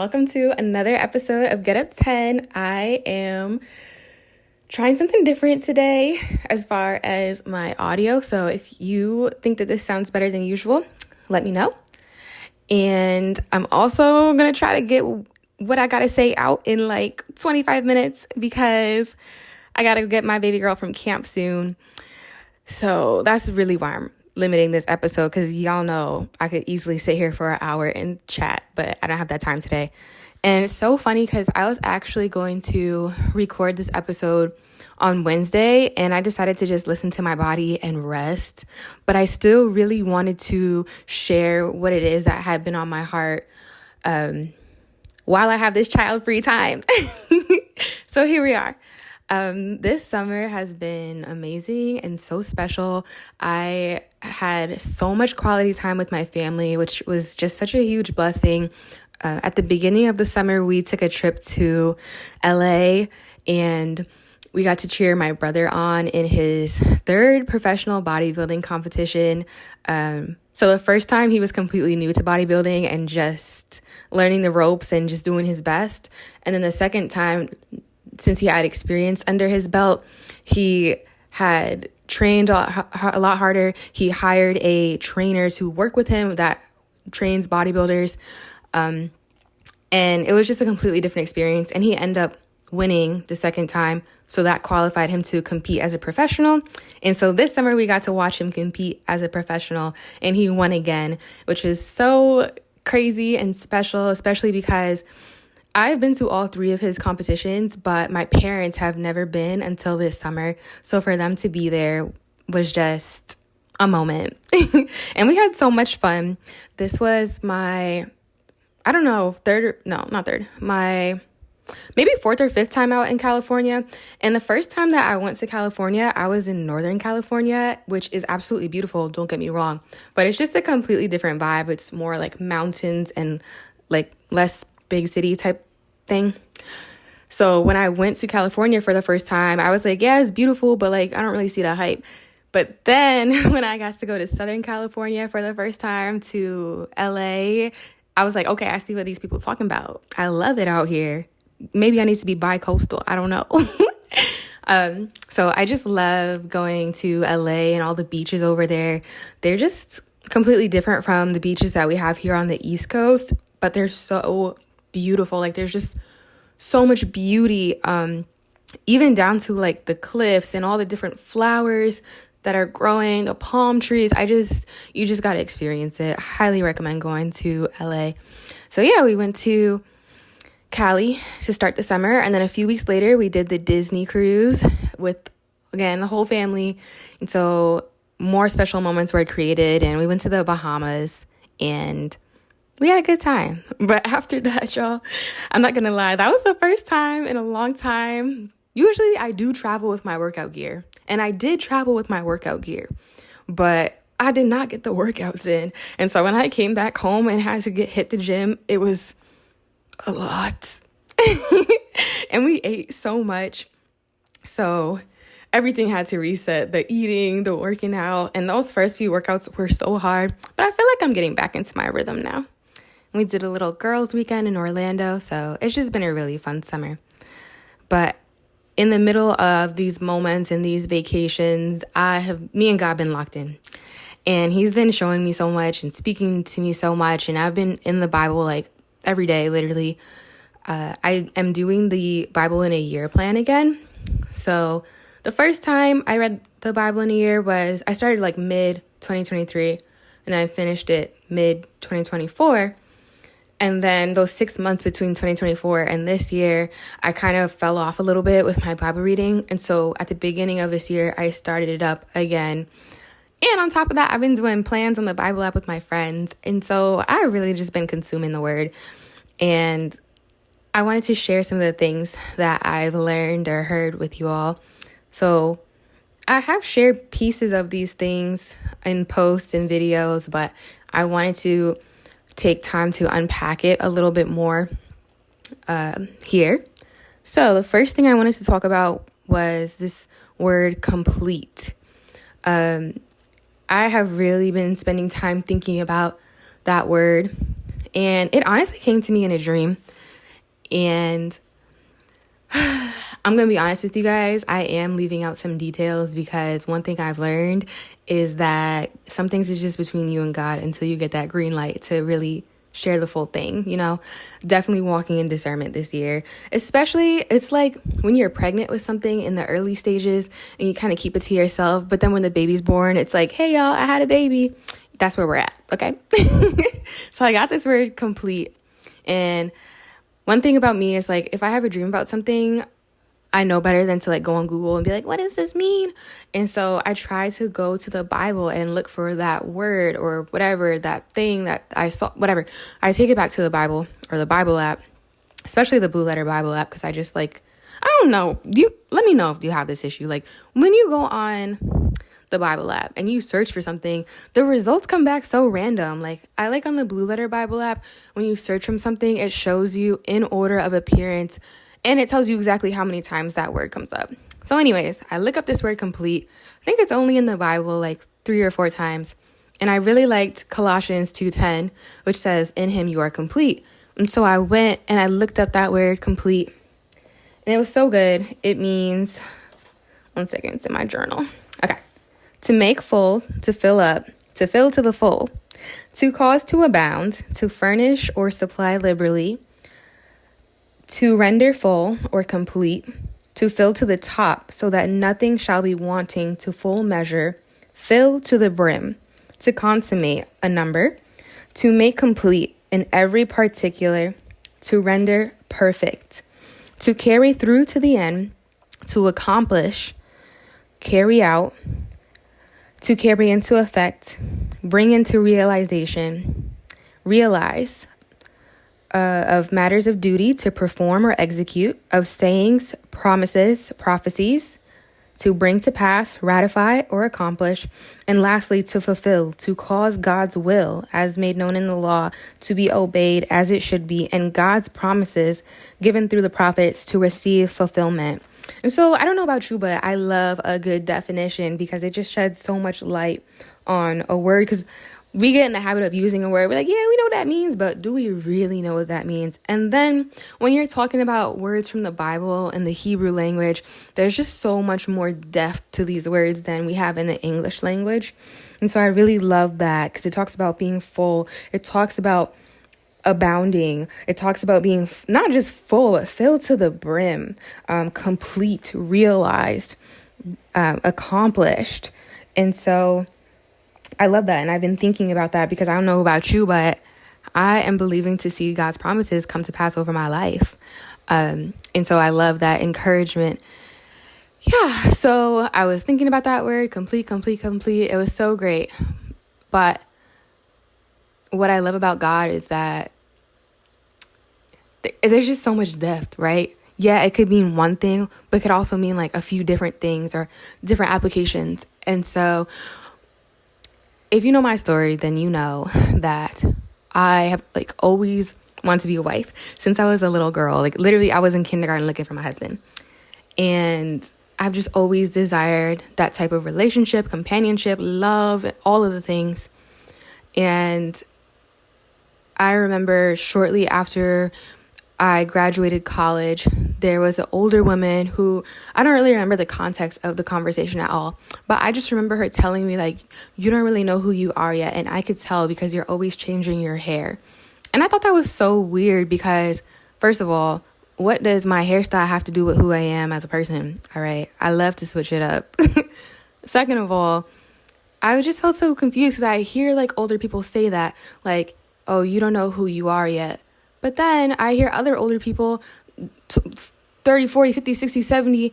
welcome to another episode of Get Up 10. I am trying something different today as far as my audio. So if you think that this sounds better than usual, let me know. And I'm also going to try to get what I got to say out in like 25 minutes because I got to get my baby girl from camp soon. So that's really why I'm limiting this episode, because y'all know I could easily sit here for an hour and chat, but I don't have that time today. And it's so funny because I was actually going to record this episode on Wednesday and I decided to just listen to my body and rest, but I still really wanted to share what it is that had been on my heart while I have this child-free time. So here we are. This summer has been amazing and so special. I had so much quality time with my family, which was just such a huge blessing. At the beginning of the summer, we took a trip to LA and we got to cheer my brother on in his third professional bodybuilding competition. So the first time he was completely new to bodybuilding and just learning the ropes and just doing his best. And then the second time, since he had experience under his belt, he had trained a lot harder. He hired a trainer to work with him that trains bodybuilders. And it was just a completely different experience. And he ended up winning the second time. So that qualified him to compete as a professional. And so this summer we got to watch him compete as a professional and he won again, which is so crazy and special, especially because I've been to all three of his competitions, but my parents have never been until this summer. So for them to be there was just a moment. And we had so much fun. This was my, maybe fourth or fifth time out in California. And the first time that I went to California, I was in Northern California, which is absolutely beautiful. Don't get me wrong. But it's just a completely different vibe. It's more like mountains and like less big city type thing. So when I went to California for the first time, I was like, yeah, it's beautiful, but like, I don't really see the hype. But then when I got to go to Southern California for the first time to LA, I was like, okay, I see what these people are talking about. I love it out here. Maybe I need to be bi-coastal. I don't know. So I just love going to LA and all the beaches over there. They're just completely different from the beaches that we have here on the East Coast, but they're so beautiful. Like there's just so much beauty, even down to like the cliffs and all the different flowers that are growing, the palm trees. You just got to experience it. Highly recommend going to LA. So yeah, we went to Cali to start the summer. And then a few weeks later, we did the Disney cruise with, again, the whole family. And so more special moments were created and we went to the Bahamas and we had a good time. But after that, y'all, I'm not going to lie, that was the first time in a long time. Usually I do travel with my workout gear. And I did travel with my workout gear. But I did not get the workouts in. And so when I came back home and had to hit the gym, it was a lot. And we ate so much. So everything had to reset. The eating, the working out. And those first few workouts were so hard. But I feel like I'm getting back into my rhythm now. We did a little girls' weekend in Orlando, so it's just been a really fun summer. But in the middle of these moments and these vacations, me and God been locked in. And he's been showing me so much and speaking to me so much. And I've been in the Bible like every day, literally. I am doing the Bible in a year plan again. So the first time I read the Bible in a year was, I started like mid-2023 and I finished it mid-2024. And then those 6 months between 2024 and this year, I kind of fell off a little bit with my Bible reading. And so at the beginning of this year, I started it up again. And on top of that, I've been doing plans on the Bible app with my friends. And so I've really just been consuming the word. And I wanted to share some of the things that I've learned or heard with you all. So I have shared pieces of these things in posts and videos, but I wanted to take time to unpack it a little bit more here. So the first thing I wanted to talk about was this word complete. I have really been spending time thinking about that word, and it honestly came to me in a dream. And I'm going to be honest with you guys. I am leaving out some details because one thing I've learned is that some things is just between you and God until you get that green light to really share the full thing, you know. Definitely walking in discernment this year. Especially, it's like when you're pregnant with something in the early stages and you kind of keep it to yourself. But then when the baby's born, it's like, hey, y'all, I had a baby. That's where we're at, okay? So I got this word complete. And one thing about me is like, if I have a dream about something, I know better than to like go on Google and be like, what does this mean? And so I try to go to the Bible and look for that word or whatever, that thing that I saw, whatever. I take it back to the Bible or the Bible app, especially the Blue Letter Bible app, because I just like, I don't know. Let me know if you have this issue. Like when you go on the Bible app and you search for something, the results come back so random. Like I like on the Blue Letter Bible app, when you search from something, it shows you in order of appearance and it tells you exactly how many times that word comes up. So anyways, I look up this word complete. I think it's only in the Bible like 3 or 4 times. And I really liked Colossians 2:10, which says, in him you are complete. And so I went and I looked up that word complete. And it was so good. It means, one second, it's in my journal. Okay. To make full, to fill up, to fill to the full, to cause to abound, to furnish or supply liberally, to render full or complete, to fill to the top so that nothing shall be wanting, to full measure, fill to the brim, to consummate a number, to make complete in every particular, to render perfect, to carry through to the end, to accomplish, carry out, to carry into effect, bring into realization, realize, of matters of duty to perform or execute, of sayings, promises, prophecies, to bring to pass, ratify, or accomplish, and lastly, to fulfill, to cause God's will, as made known in the law, to be obeyed as it should be, and God's promises given through the prophets to receive fulfillment. And so I don't know about you, but I love a good definition because it just sheds so much light on a word, because we get in the habit of using a word. We're like, yeah, we know what that means, but do we really know what that means? And then when you're talking about words from the Bible and the Hebrew language, there's just so much more depth to these words than we have in the English language. And so I really love that because it talks about being full. It talks about abounding. It talks about being not just full, but filled to the brim, complete, realized, accomplished. And so I love that. And I've been thinking about that because I don't know about you, but I am believing to see God's promises come to pass over my life. And so I love that encouragement. Yeah. So I was thinking about that word, complete. It was so great. But what I love about God is that there's just so much depth, right? Yeah, it could mean one thing, but it could also mean like a few different things or different applications. And so if you know my story, then you know that I have like always wanted to be a wife since I was a little girl. Like literally I was in kindergarten looking for my husband. And I've just always desired that type of relationship, companionship, love, all of the things. And I remember shortly after I graduated college, there was an older woman who, I don't really remember the context of the conversation at all, but I just remember her telling me like, you don't really know who you are yet. And I could tell because you're always changing your hair. And I thought that was so weird because first of all, what does my hairstyle have to do with who I am as a person? All right. I love to switch it up. Second of all, I just felt so confused because I hear like older people say that like, oh, you don't know who you are yet. But then I hear other older people, 30, 40, 50, 60, 70,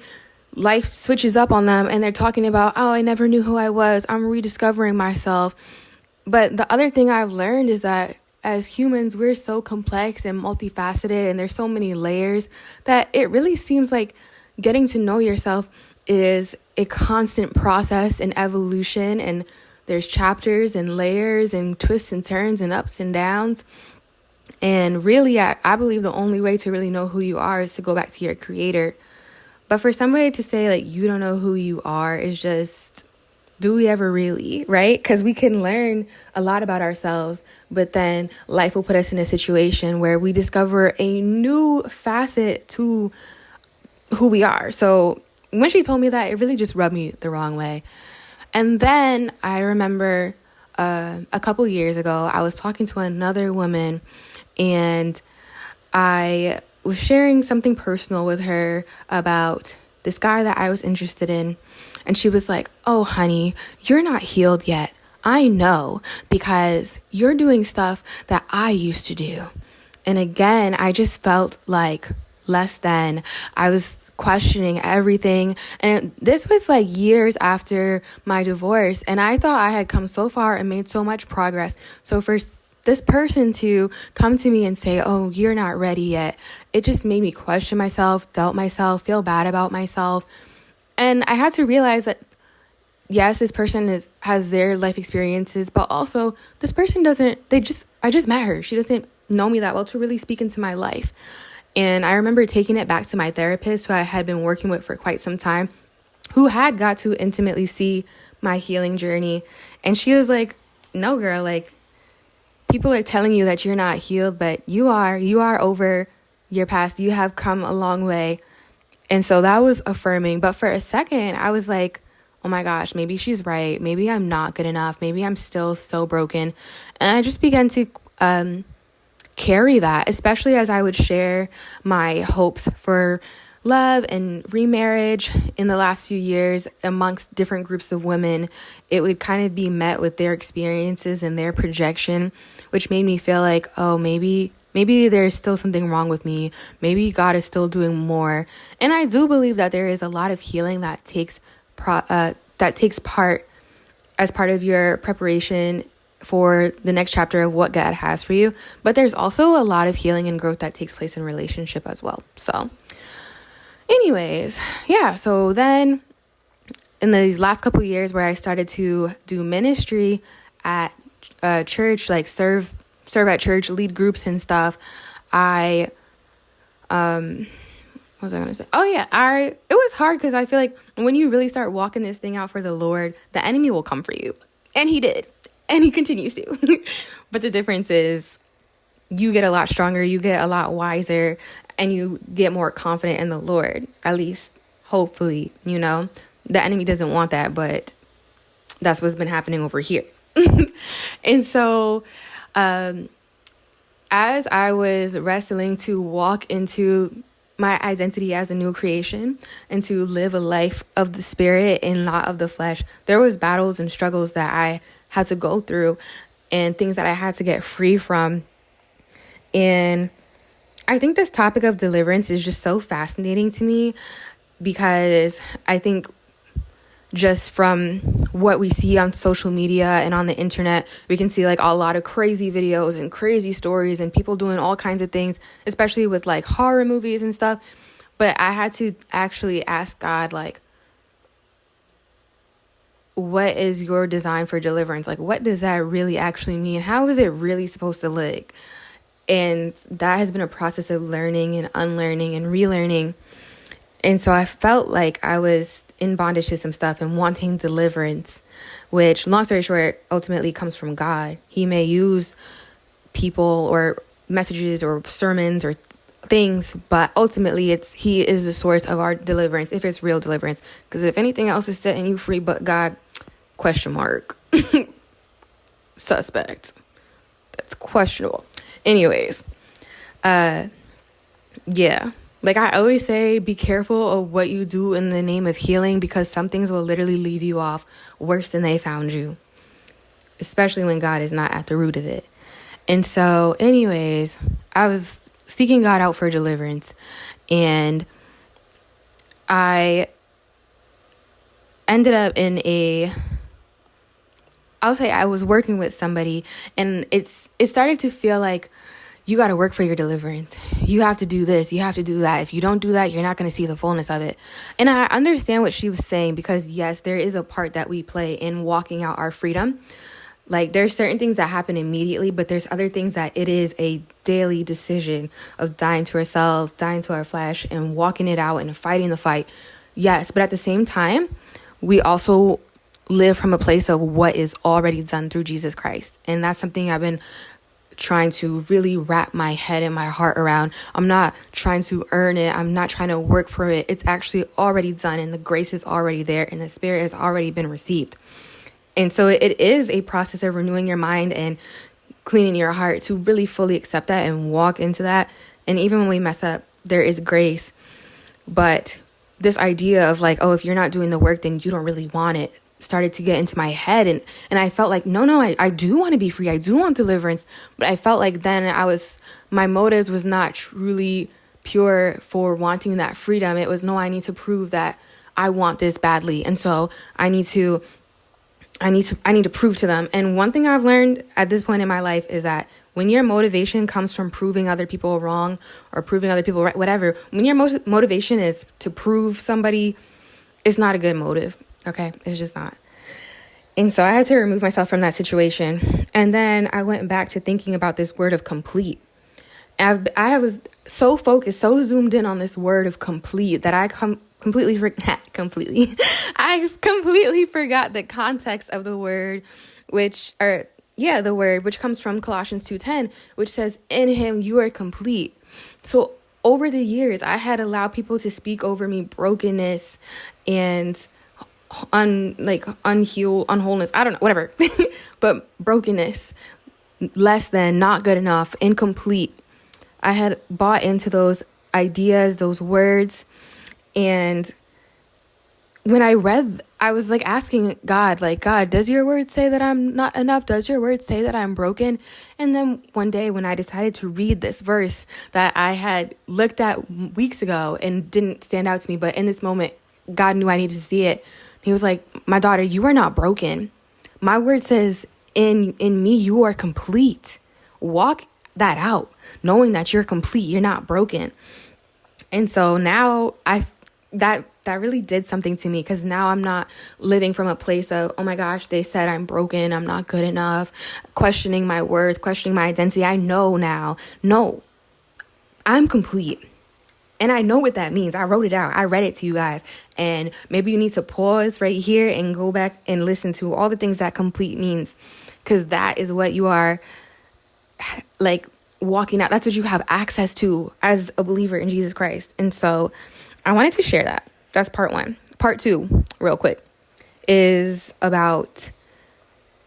life switches up on them and they're talking about, oh, I never knew who I was. I'm rediscovering myself. But the other thing I've learned is that as humans, we're so complex and multifaceted and there's so many layers that it really seems like getting to know yourself is a constant process and evolution. And there's chapters and layers and twists and turns and ups and downs. And really, I believe the only way to really know who you are is to go back to your creator. But for somebody to say, like, you don't know who you are is just, do we ever really, right? Because we can learn a lot about ourselves, but then life will put us in a situation where we discover a new facet to who we are. So when she told me that, it really just rubbed me the wrong way. And then I remember a couple years ago, I was talking to another woman, and I was sharing something personal with her about this guy that I was interested in. And she was like, "Oh, honey, you're not healed yet. I know, because you're doing stuff that I used to do." And again, I just felt like less than. I was questioning everything. And this was like years after my divorce. And I thought I had come so far and made so much progress. So for this person to come to me and say, "Oh, you're not ready yet," it just made me question myself, doubt myself, feel bad about myself. And I had to realize that, yes, this person has their life experiences, but also this person I just met her. She doesn't know me that well to really speak into my life. And I remember taking it back to my therapist, who I had been working with for quite some time, who had got to intimately see my healing journey. And she was like, "No, girl, like, people are telling you that you're not healed, but you are over your past. You have come a long way." And so that was affirming. But for a second, I was like, oh my gosh, maybe she's right. Maybe I'm not good enough. Maybe I'm still so broken. And I just began to carry that, especially as I would share my hopes for love and remarriage in the last few years amongst different groups of women. It would kind of be met with their experiences and their projection, which made me feel like, oh, maybe there's still something wrong with me. Maybe God is still doing more. And I do believe that there is a lot of healing that takes part as part of your preparation for the next chapter of what God has for you. But there's also a lot of healing and growth that takes place in relationship as well. So anyways, yeah. So then in these last couple of years where I started to do ministry at church, like serve at church, lead groups and stuff, what was I going to say? Oh yeah, it was hard because I feel like when you really start walking this thing out for the Lord, the enemy will come for you. And he did. And he continues to. But the difference is you get a lot stronger, you get a lot wiser, and you get more confident in the Lord. At least, hopefully, The enemy doesn't want that, but that's what's been happening over here. And so as I was wrestling to walk into my identity as a new creation and to live a life of the spirit and not of the flesh, there was battles and struggles that I had to go through and things that I had to get free from. And I think this topic of deliverance is just so fascinating to me because I think just from what we see on social media and on the internet, we can see like a lot of crazy videos and crazy stories and people doing all kinds of things, especially with like horror movies and stuff. But I had to actually ask God, like, what is your design for deliverance? Like, what does that really actually mean? How is it really supposed to look? And that has been a process of learning and unlearning and relearning. And so I felt like I was in bondage to some stuff and wanting deliverance, which, long story short, ultimately comes from God. He may use people or messages or sermons or things, but ultimately he is the source of our deliverance, if it's real deliverance. Because if anything else is setting you free but God, ? Suspect. That's questionable. Anyways, yeah. Like I always say, be careful of what you do in the name of healing, because some things will literally leave you off worse than they found you, especially when God is not at the root of it. And so anyways, I was seeking God out for deliverance, and I ended up I was working with somebody, and it started to feel like, you got to work for your deliverance. You have to do this. You have to do that. If you don't do that, you're not going to see the fullness of it. And I understand what she was saying, because yes, there is a part that we play in walking out our freedom. Like there's certain things that happen immediately, but there's other things that it is a daily decision of dying to ourselves, dying to our flesh, and walking it out and fighting the fight. Yes, but at the same time, we also live from a place of what is already done through Jesus Christ. And that's something I've been trying to really wrap my head and my heart around. I'm not trying to earn it. I'm not trying to work for it. It's actually already done, and the grace is already there, and the Spirit has already been received. And so it is a process of renewing your mind and cleaning your heart to really fully accept that and walk into that. And even when we mess up, there is grace. But this idea of like, oh, if you're not doing the work, then you don't really want it, started to get into my head. And I felt like, no, I do want to be free. I do want deliverance. But I felt like then my motives was not truly pure for wanting that freedom. It was, no, I need to prove that I want this badly. And so I need to prove to them. And one thing I've learned at this point in my life is that when your motivation comes from proving other people wrong or proving other people right, whatever, when your motivation is to prove somebody, it's not a good motive. Okay, it's just not. And so I had to remove myself from that situation. And then I went back to thinking about this word of complete. I was so focused, so zoomed in on this word of complete that I completely forgot the context of the word, the word which comes from Colossians 2:10, which says, "In him you are complete." So over the years, I had allowed people to speak over me brokenness and unwholeness, I don't know, whatever, but brokenness, less than, not good enough, incomplete. I had bought into those ideas, those words. And when I read, I was like asking God, like, God, does your word say that I'm not enough? Does your word say that I'm broken? And then one day when I decided to read this verse that I had looked at weeks ago and didn't stand out to me, but in this moment, God knew I needed to see it. He was like, my daughter, you are not broken. My word says in me, you are complete. Walk that out, knowing that you're complete. You're not broken. And so now that really did something to me, because now I'm not living from a place of, oh my gosh, they said I'm broken, I'm not good enough, questioning my worth, questioning my identity. I know now, no, I'm complete. And I know what that means. I wrote it out. I read it to you guys. And maybe you need to pause right here and go back and listen to all the things that complete means, because that is what you are like walking out. That's what you have access to as a believer in Jesus Christ. And so I wanted to share that. That's part one. Part two, real quick, is about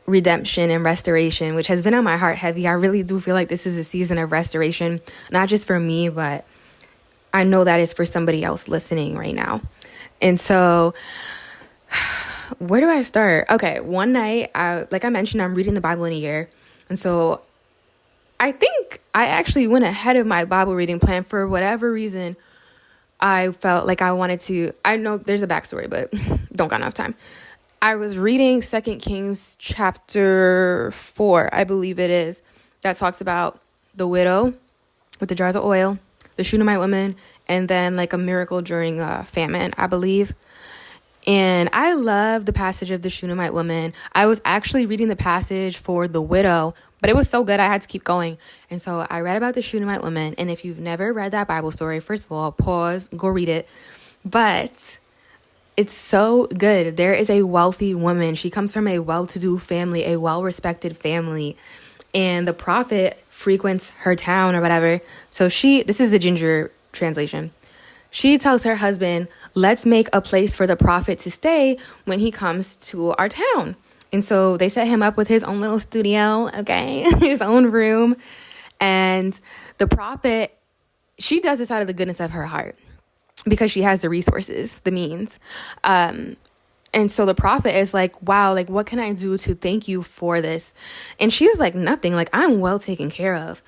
redemption and restoration, which has been on my heart heavy. I really do feel like this is a season of restoration, not just for me, but I know that is for somebody else listening right now. And so where do I start? Okay, one night, like I mentioned, I'm reading the Bible in a year. And so I think I actually went ahead of my Bible reading plan. For whatever reason, I felt like I wanted to. I know there's a backstory, but don't got enough time. I was reading 2 Kings chapter 4, I believe it is, that talks about the widow with the jars of oil, the Shunammite woman, and then like a miracle during a famine, I believe. And I love the passage of the Shunammite woman. I was actually reading the passage for the widow, but it was so good I had to keep going. And so I read about the Shunammite woman. And if you've never read that Bible story, first of all, pause, go read it. But it's so good. There is a wealthy woman. She comes from a well-to-do family, a well-respected family. And the prophet frequents her town or whatever. So this is the Ginger translation. She tells her husband, let's make a place for the prophet to stay when he comes to our town. And so they set him up with his own little studio, okay, his own room. And the prophet, she does this out of the goodness of her heart because she has the resources, the means. And so the prophet is like, wow, like, what can I do to thank you for this? And she's like, nothing, like, I'm well taken care of.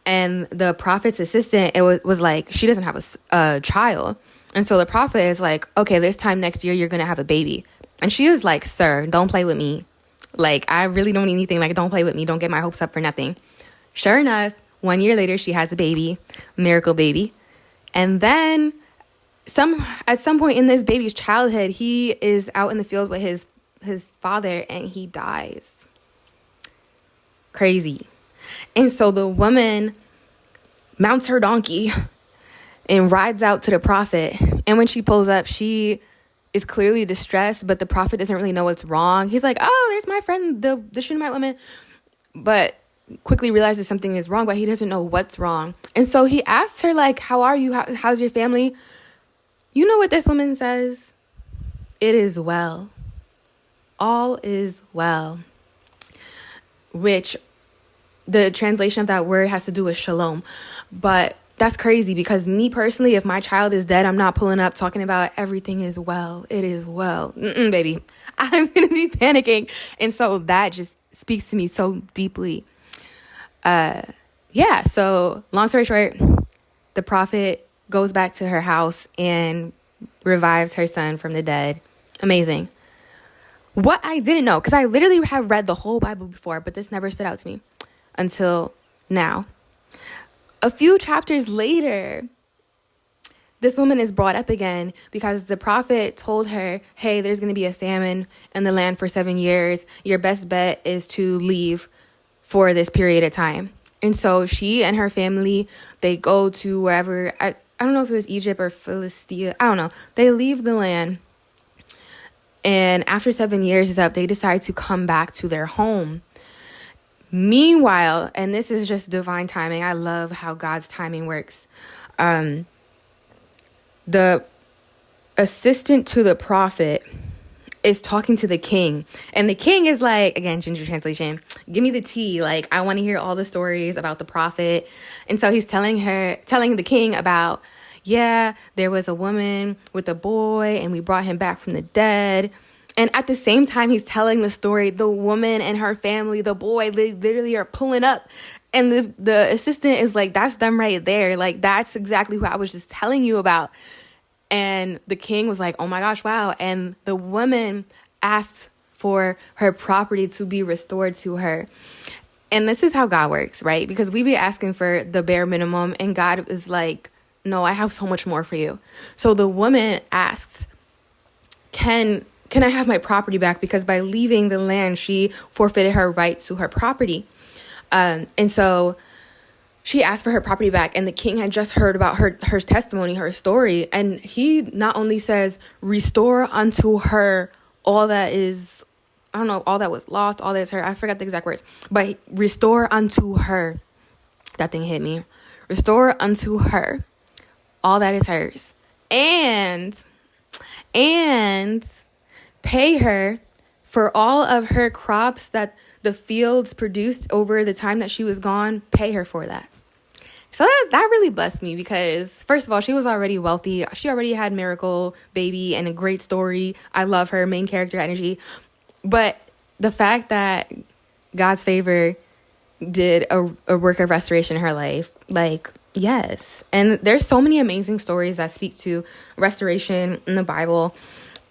And the prophet's assistant, it was like, she doesn't have a child. And so the prophet is like, okay, this time next year, you're going to have a baby. And she was like, sir, don't play with me. Like, I really don't need anything. Like, don't play with me. Don't get my hopes up for nothing. Sure enough, 1 year later, she has a baby, miracle baby. And then at some point in this baby's childhood, he is out in the field with his father and he dies. Crazy. And so the woman mounts her donkey and rides out to the prophet. And when she pulls up, she is clearly distressed, but the prophet doesn't really know what's wrong. He's like, oh, there's my friend, the Shunammite woman, but quickly realizes something is wrong, but he doesn't know what's wrong. And so he asks her, like, how are you? How's your family? You know what this woman says? It is well. All is well. Which the translation of that word has to do with shalom. But that's crazy, because me personally, if my child is dead, I'm not pulling up talking about everything is well. It is well. Baby, I'm going to be panicking. And so that just speaks to me so deeply. So long story short, the prophet goes back to her house and revives her son from the dead. Amazing. What I didn't know, because I literally have read the whole Bible before, but this never stood out to me until now. A few chapters later, this woman is brought up again because the prophet told her, hey, there's going to be a famine in the land for 7 years. Your best bet is to leave for this period of time. And so she and her family, they go to wherever, I don't know if it was Egypt or Philistia. I don't know. They leave the land. And after 7 years is up, they decide to come back to their home. Meanwhile, and this is just divine timing. I love how God's timing works. The assistant to the prophet is talking to the king. And the king is like, again, Ginger translation, give me the tea. Like, I want to hear all the stories about the prophet. And so he's telling the king about, yeah, there was a woman with a boy and we brought him back from the dead. And at the same time, he's telling the story, the woman and her family, the boy, they literally are pulling up. And the assistant is like, that's them right there. Like, that's exactly who I was just telling you about. And the king was like, oh my gosh, wow. And the woman asked for her property to be restored to her. And this is how God works, right? Because we be asking for the bare minimum and God is like, no, I have so much more for you. So the woman asks, can I have my property back? Because by leaving the land, she forfeited her right to her property. And so she asked for her property back, and the king had just heard about her testimony, her story. And he not only says, restore unto her all that is, I don't know, all that was lost, all that is her. I forgot the exact words, but restore unto her. That thing hit me. Restore unto her all that is hers. And pay her for all of her crops that the fields produced over the time that she was gone. Pay her for that. So that really blessed me because, first of all, she was already wealthy. She already had miracle baby and a great story. I love her main character energy. But the fact that God's favor did a work of restoration in her life, like, yes. And there's so many amazing stories that speak to restoration in the Bible.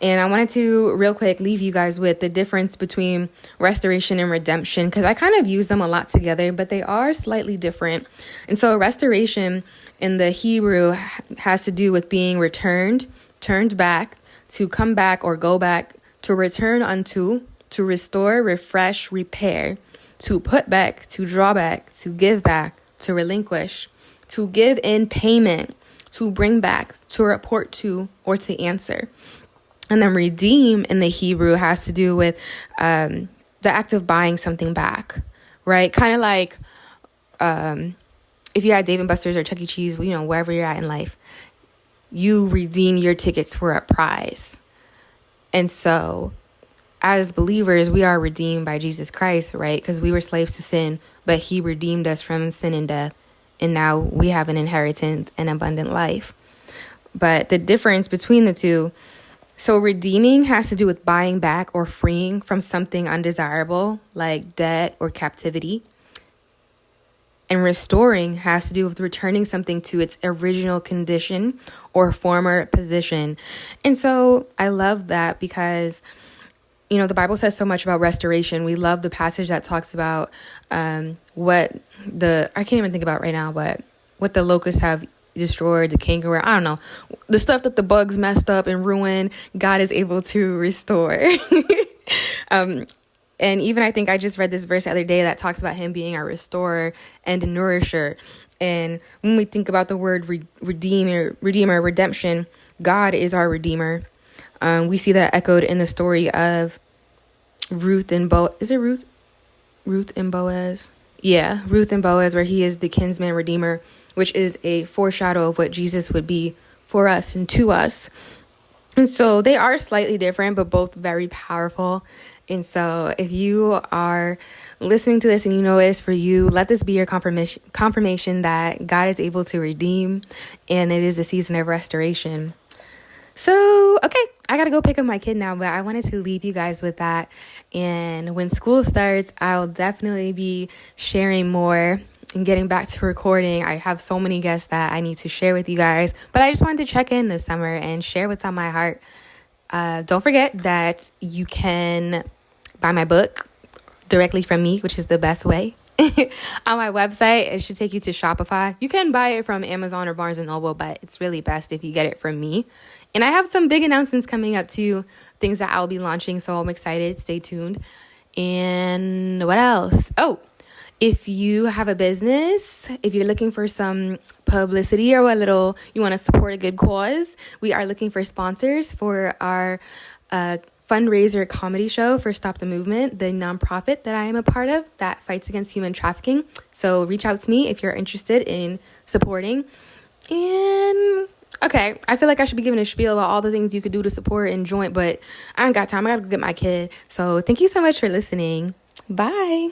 And I wanted to real quick leave you guys with the difference between restoration and redemption, because I kind of use them a lot together, but they are slightly different. And so restoration in the Hebrew has to do with being returned, turned back, to come back or go back, to return unto, to restore, refresh, repair, to put back, to draw back, to give back, to relinquish, to give in payment, to bring back, to report to, or to answer. And then redeem in the Hebrew has to do with the act of buying something back, right? Kind of like if you had Dave & Buster's or Chuck E. Cheese, you know, wherever you're at in life, you redeem your tickets for a prize. And so as believers, we are redeemed by Jesus Christ, right? Because we were slaves to sin, but he redeemed us from sin and death. And now we have an inheritance and abundant life. But the difference between the two, so redeeming has to do with buying back or freeing from something undesirable, like debt or captivity. And restoring has to do with returning something to its original condition or former position. And so I love that because, you know, the Bible says so much about restoration. We love the passage that talks about I can't even think about right now, but what the locusts have destroyed, the kangaroo, I don't know, the stuff that the bugs messed up and ruined, God is able to restore. And even I think I just read this verse the other day that talks about him being our restorer and a nourisher. And when we think about the word redeemer, redemption, God is our redeemer. We see that echoed in the story of Ruth and Boaz. Is it Ruth? Ruth and Boaz? Yeah, Ruth and Boaz, where he is the kinsman redeemer, which is a foreshadow of what Jesus would be for us and to us. And so they are slightly different, but both very powerful. And so if you are listening to this and you know it is for you, let this be your confirmation that God is able to redeem, and it is a season of restoration. So, okay, I got to go pick up my kid now, but I wanted to leave you guys with that. And when school starts, I'll definitely be sharing more and getting back to recording. I have so many guests that I need to share with you guys, but I just wanted to check in this summer and share what's on my heart. Don't forget that you can buy my book directly from me, which is the best way. On my website, it should take you to Shopify. You can buy it from Amazon or Barnes & Noble, but it's really best if you get it from me. And I have some big announcements coming up too, things that I'll be launching, so I'm excited. Stay tuned. And what else? Oh, if you have a business, if you're looking for some publicity or you want to support a good cause, we are looking for sponsors for our fundraiser comedy show for Stop the Movement, the nonprofit that I am a part of that fights against human trafficking. So reach out to me if you're interested in supporting. And okay, I feel like I should be giving a spiel about all the things you could do to support and join, but I ain't got time. I got to go get my kid. So thank you so much for listening. Bye.